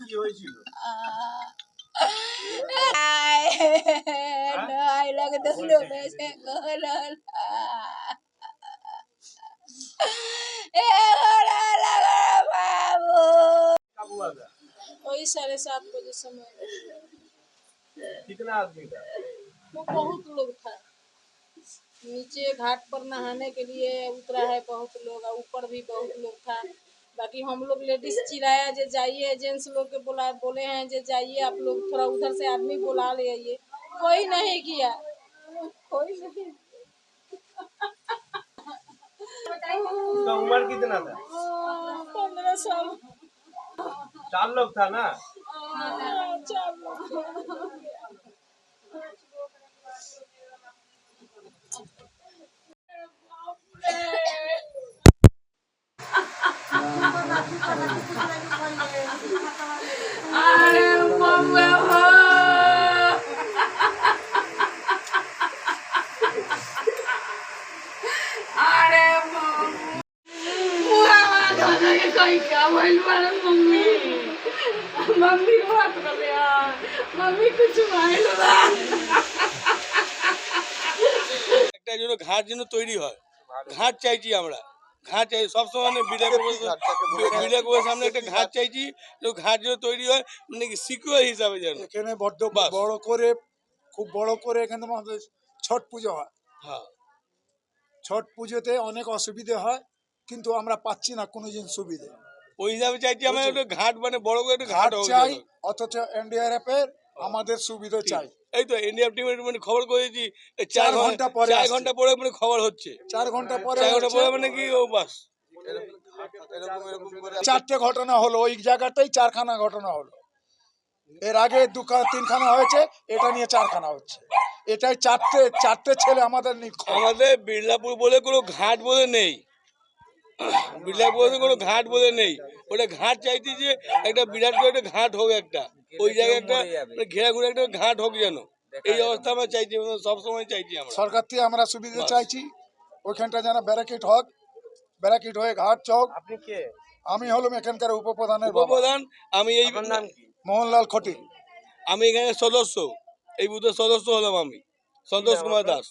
কি হয়েছিল? वही 7:30 बजे समय। कितना आदमी था? वो बहुत लोग था। नीचे घाट पर नहाने के लिए उतरा है बहुत लोग, और ऊपर भी बहुत लोग था। बाकी हम लोग लेडीज चिल्लाया जे जाइए, जेंट्स लोग के बोले हैं जे जाइए आप लोग, थोड़ा उधर से आदमी बुला ले आइए। कोई नहीं किया, कोई नहीं। उसका उम्र कितना था? 15 साल। 4 लोग था ना? 4 लोग। मम्मी को हाथ कर लिया, मम्मी कुछ माइल ना একটা যেন ঘাট যেন তৈরি হয়, ঘাট চাইছি আমরা, ঘাট চাই সবসময়। বিলের সামনে একটা ঘাট চাইছি, তো ঘাট যেন তৈরি হয়, মানে সিকিউর হিসাবে যেন। এখানে বড় করে, খুব বড় করে এখানে আমাদের ছট পুজো হয়। হ্যাঁ, ছট পুজোতে অনেক অসুবিধে হয়, কিন্তু আমরা পাচ্ছি না কোনো জিনিস সুবিধে। ওই হিসাবে চাইছি আমরা একটা ঘাট, মানে বড় করে একটা ঘাট চাই, অথচ এনডিআরএফ এর আমাদের সুবিধা চাই। এই তো এনডিআরএফ টিমের মানে খবর করেছি 4 ঘন্টা পরে 4 ঘন্টা পরে মানে খবর হচ্ছে, 4 ঘন্টা পরে 4 ঘন্টা পরে মানে কি ও বাস। 4টে ঘটনা হলো, ওই জায়গাটাই 4খানা ঘটনা হলো। এর আগে 3খানা হয়েছে, এটা নিয়ে 4খানা হচ্ছে। এটাই চারটে ছেলে আমাদের আমাদের বিড়লাপুর বলে কোনো ঘাট বলে নেই, বিড়লাপুর বলে কোনো ঘাট বলে নেই। ওটা ঘাট চাইছি যে একটা বিরাট করে একটা ঘাট হোক, একটা ওই জায়গায় একটা ঘেরা ঘুরে একটা ঘাট হোক যেন। এই অবস্থা আমরা চাইছি, সবসময় চাইছি আমরা। সরকার থেকে আমরা সুবিধা চাইছি, ওইখানটা যেন ব্যারিকেড হোক, ব্যারিকেড হয়ে ঘাট চৌক। আপনি কে? আমি হলাম এখানকার উপপ্রধানের উপপ্রধান। আমি এই নাম কি? মোহনলাল খটি। আমি এখানে সদস্য, এই বুথের সদস্য হলাম আমি, সন্তোষ কুমার দাস।